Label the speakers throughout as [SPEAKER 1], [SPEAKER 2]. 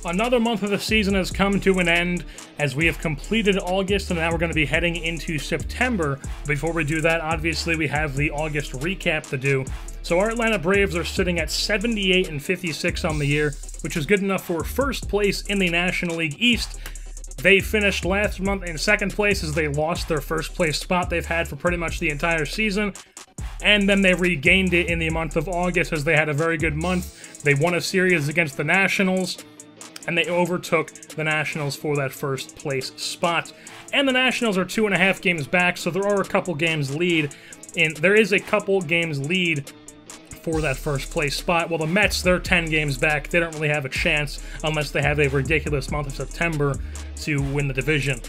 [SPEAKER 1] Another month of the season has come to an end as we have completed August, and now we're going to be heading into September. Before we do that, obviously we have the August recap to do. So our Atlanta Braves are sitting at 78-56 on the year, which is good enough for first place in the National League East. They finished last month in second place as they lost their first place spot they've had for pretty much the entire season. And then they regained it in the month of August as they had a very good month. They won a series against the Nationals, and they overtook the Nationals for that first place spot. And the Nationals are 2.5 games back, so there are a couple games lead. There is a couple games lead for that first place spot. Well, the Mets, they're 10 games back. They don't really have a chance unless they have a ridiculous month of September to win the division.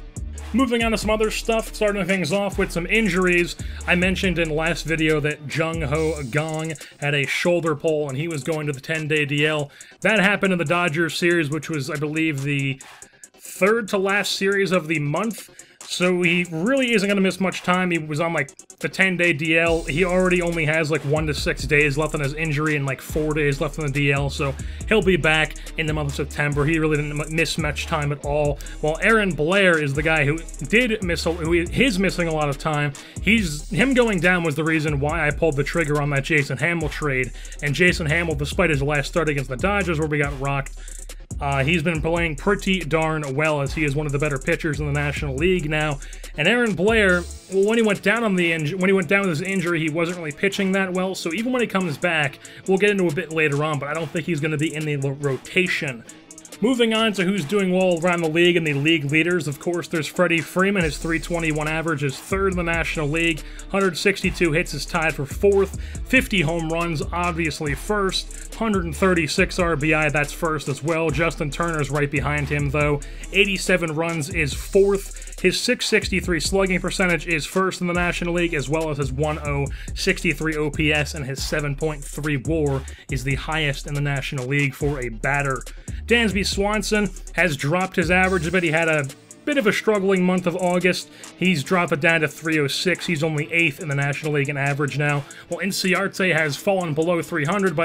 [SPEAKER 1] Moving on to some other stuff, starting things off with some injuries. I mentioned in the last video that Jung-Ho Gong had a shoulder pull and he was going to the 10-day DL. That happened in the Dodgers series, which was, I believe, the third to last series of the month. So he really isn't going to miss much time. He was on, like, the 10-day DL. He already only has, like, 1 to 6 days left on his injury and, like, 4 days left on the DL. So he'll be back in the month of September. He really didn't miss much time at all. While Aaron Blair is the guy who did miss, who is missing a lot of time. Him going down was the reason why I pulled the trigger on that Jason Hammel trade. And Jason Hammel, despite his last start against the Dodgers where we got rocked, he's been playing pretty darn well as he is one of the better pitchers in the National League now. And Aaron Blair, well, when he went down with his injury, he wasn't really pitching that well. So even when he comes back, we'll get into a bit later on, but I don't think he's going to be in the rotation. Moving on to who's doing well around the league and the league leaders, of course, there's Freddie Freeman. His .321 average is third in the National League. 162 hits is tied for fourth. 50 home runs, obviously first. 136 RBI, that's first as well. Justin Turner's right behind him, though. 87 runs is fourth. His .663 slugging percentage is first in the National League, as well as his .1063 OPS, and his 7.3 WAR is the highest in the National League for a batter. Dansby Swanson has dropped his average a bit. He had a bit of a struggling month of August. He's dropped it down to .306. He's only 8th in the National League in average now. While Inciarte has fallen below .300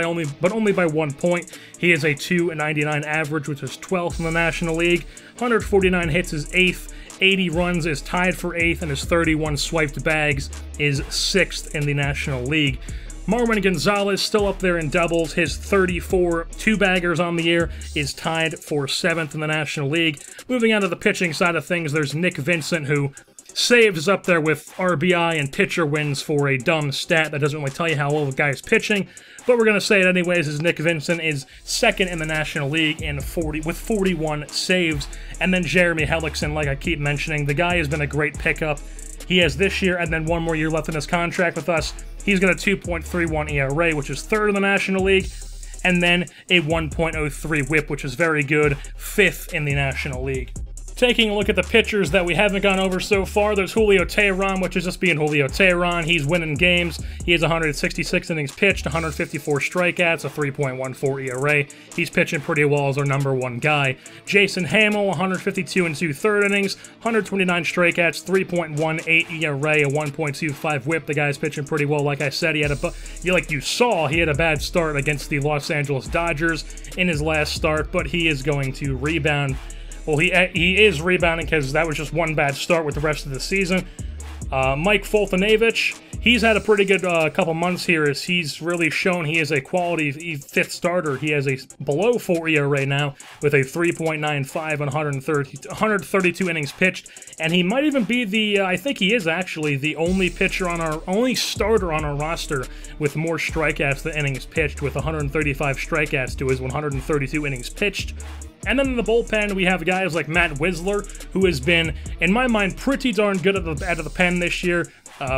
[SPEAKER 1] but only by 1 point. He has a .299 average, which is 12th in the National League. 149 hits is 8th. 80 runs is tied for 8th, and his 31 swiped bags is 6th in the National League. Marwin Gonzalez still up there in doubles. His 34 two-baggers on the year is tied for 7th in the National League. Moving on to the pitching side of things, there's Nick Vincent, who saves up there with RBI and pitcher wins for a dumb stat that doesn't really tell you how well the guy is pitching. But we're going to say it anyways, as Nick Vincent is 2nd in the National League with 41 saves. And then Jeremy Hellickson, like I keep mentioning, the guy has been a great pickup. He has this year and then 1 more year left in his contract with us. He's got a 2.31 ERA, which is 3rd in the National League, and then a 1.03 whip, which is very good, 5th in the National League. Taking a look at the pitchers that we haven't gone over so far, there's Julio Teheran, which is just being Julio Teheran. He's winning games. He has 166 innings pitched, 154 strikeouts, a 3.14 ERA. He's pitching pretty well as our #1 guy. Jason Hammel, 152 and 2/3 innings, 129 strikeouts, 3.18 ERA, a 1.25 whip. The guy's pitching pretty well. Like I said, he had a bad start against the Los Angeles Dodgers in his last start, but he is going to rebound. Well, he is rebounding because that was just one bad start with the rest of the season. Mike Foltynewicz, he's had a pretty good couple months here as he's really shown he is a quality 5th starter. He has a below 4 ERA now with a 3.95 and 132 innings pitched. And he might even be I think he is actually the only starter on our roster with more strikeouts than innings pitched, with 135 strikeouts to his 132 innings pitched. And then in the bullpen, we have guys like Matt Wisler, who has been, in my mind, pretty darn good out of the pen this year.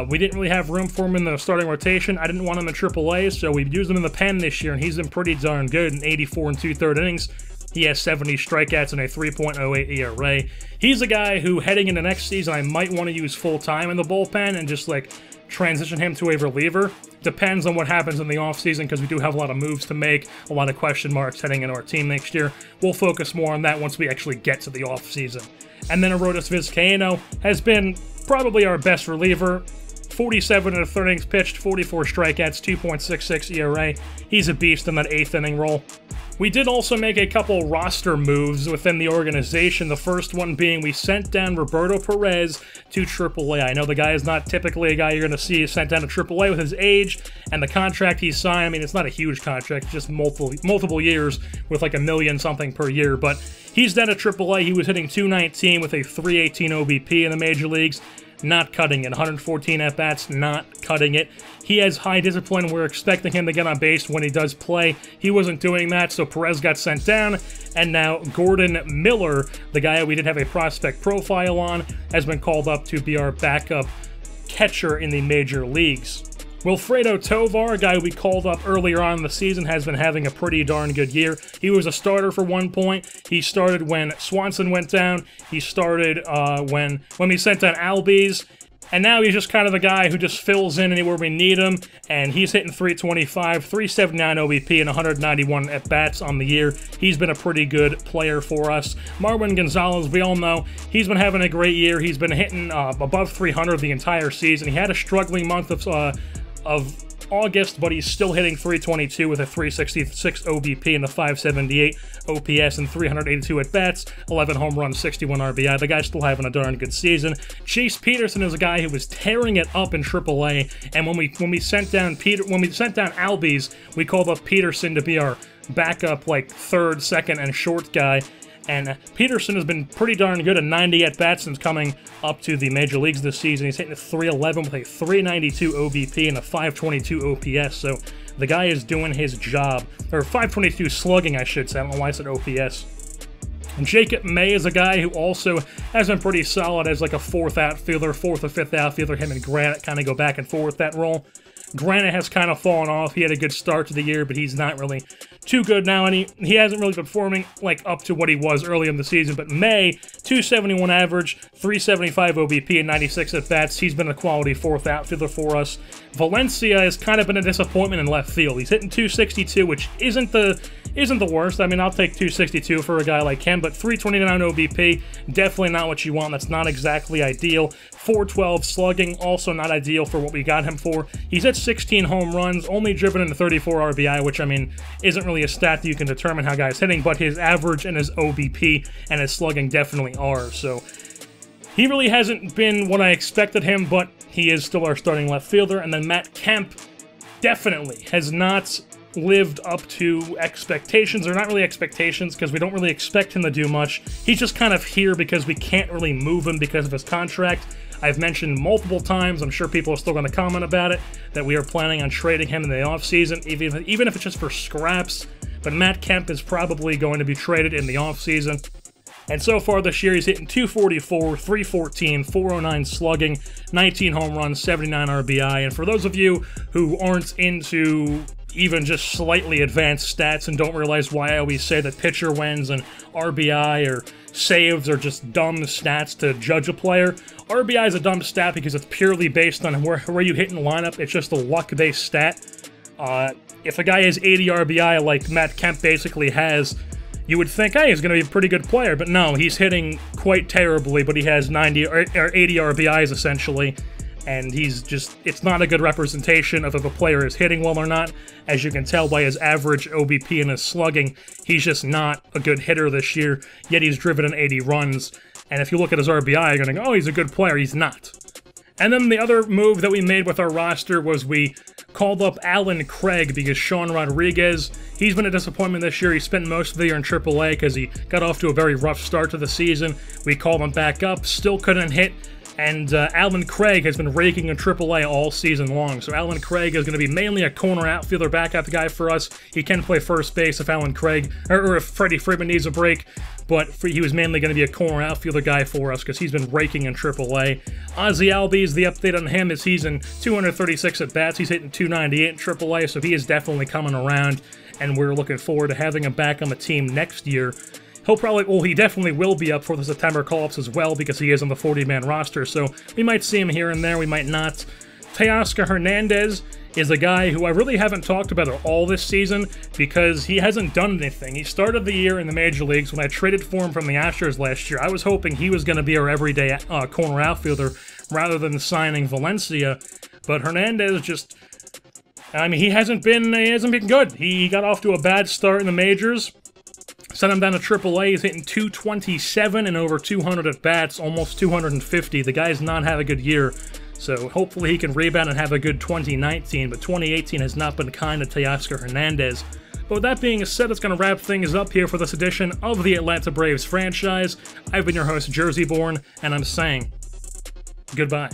[SPEAKER 1] We didn't really have room for him in the starting rotation. I didn't want him in AAA, so we've used him in the pen this year, and he's been pretty darn good in 84 and 2/3 innings. He has 70 strikeouts and a 3.08 ERA. He's a guy who, heading into next season, I might want to use full-time in the bullpen and just, like, transition him to a reliever. Depends on what happens in the offseason, because we do have a lot of moves to make, a lot of question marks heading into our team next year. We'll focus more on that once we actually get to the offseason. And then Arodys Vizcaíno has been probably our best reliever. 47 1/3 innings pitched, 44 strikeouts, 2.66 ERA. He's a beast in that 8th inning role. We did also make a couple roster moves within the organization, the first one being we sent down Roberto Perez to AAA. I know the guy is not typically a guy you're going to see sent down to AAA with his age and the contract he signed. I mean, it's not a huge contract, just multiple years with like $1 million something per year, but he's down to AAA. He was hitting .219 with a .318 OBP in the major leagues. Not cutting it. 114 at-bats, not cutting it. He has high discipline. We're expecting him to get on base when he does play. He wasn't doing that, so Perez got sent down. And now Gordon Miller, the guy we did have a prospect profile on, has been called up to be our backup catcher in the major leagues. Wilfredo Tovar, a guy we called up earlier on in the season, has been having a pretty darn good year. He was a starter for one point. He started when Swanson went down. He started when we sent down Albies. And now he's just kind of the guy who just fills in anywhere we need him. And he's hitting .325, .379 OBP, and 191 at-bats on the year. He's been a pretty good player for us. Marwin Gonzalez, we all know, he's been having a great year. He's been hitting above 300 the entire season. He had a struggling month of August, but he's still hitting .322 with a .366 OBP and a .578 OPS and 382 at-bats, 11 home runs, 61 RBI. The guy's still having a darn good season. Chase Peterson is a guy who was tearing it up in AAA, and when we sent down Albies, we called up Peterson to be our backup, like third, second, and short guy. And Peterson has been pretty darn good at 90 at-bats since coming up to the major leagues this season. He's hitting a .311 with a .392 OBP and a .522 OPS, so the guy is doing his job. Or .522 slugging, I should say. I don't know why I said OPS. And Jacob May is a guy who also has been pretty solid as like a fourth outfielder, fourth or fifth outfielder. Him and Granite kind of go back and forth that role. Granite has kind of fallen off. He had a good start to the year, but he's not really too good now, and he hasn't really been performing like up to what he was early in the season. But May, .271 average, .375 OBP, and 96 at-bats. He's been a quality fourth outfielder for us. Valencia has kind of been a disappointment in left field. He's hitting .262, which isn't the worst. I mean, I'll take .262 for a guy like him, but .329 OBP, definitely not what you want. That's not exactly ideal. .412 slugging, also not ideal for what we got him for. He's at 16 home runs, only driven into 34 RBI, which, I mean, isn't really a stat that you can determine how guys hitting, but his average and his OBP and his slugging definitely are. So he really hasn't been what I expected him, but he is still our starting left fielder. And then Matt Kemp definitely has not lived up to expectations, or not really expectations, because we don't really expect him to do much. He's just kind of here because we can't really move him because of his contract. I've mentioned multiple times, I'm sure people are still going to comment about it, that we are planning on trading him in the offseason, even if it's just for scraps. But Matt Kemp is probably going to be traded in the offseason. And so far this year, he's hitting .244, .314, .409 slugging, 19 home runs, 79 RBI. And for those of you who aren't into even just slightly advanced stats and don't realize why I always say that pitcher wins and RBI or saves are just dumb stats to judge a player. RBI is a dumb stat because it's purely based on where you hit in the lineup. It's just a luck-based stat. If a guy has 80 RBI like Matt Kemp basically has, you would think, hey, he's going to be a pretty good player. But no, he's hitting quite terribly, but he has 90 or 80 RBIs essentially. And it's not a good representation of if a player is hitting well or not. As you can tell by his average OBP and his slugging, he's just not a good hitter this year, yet he's driven in 80 runs. And if you look at his RBI, you're going to go, oh, he's a good player. He's not. And then the other move that we made with our roster was we called up Alan Craig because Sean Rodriguez, he's been a disappointment this year. He spent most of the year in AAA because he got off to a very rough start to the season. We called him back up, still couldn't hit. And Alan Craig has been raking in AAA all season long. So Alan Craig is going to be mainly a corner outfielder backup guy for us. He can play first base if Alan Craig, or if Freddie Freeman needs a break. But he was mainly going to be a corner outfielder guy for us because he's been raking in AAA. Ozzie Albies, the update on him is he's in 236 at-bats. He's hitting 298 in AAA, so he is definitely coming around. And we're looking forward to having him back on the team next year. He definitely will be up for the September call-ups as well because he is on the 40-man roster, so we might see him here and there, we might not. Teoscar Hernandez is a guy who I really haven't talked about at all this season because he hasn't done anything. He started the year in the major leagues when I traded for him from the Astros last year. I was hoping he was going to be our everyday corner outfielder rather than signing Valencia, but Hernandez just I mean, he hasn't been good. He got off to a bad start in the majors. Sent him down to AAA. He's hitting 227 and over 200 at bats, almost 250. The guy's not had a good year, so hopefully he can rebound and have a good 2019. But 2018 has not been kind to Teoscar Hernandez. But with that being said, that's going to wrap things up here for this edition of the Atlanta Braves franchise. I've been your host, Jersey Born, and I'm saying goodbye.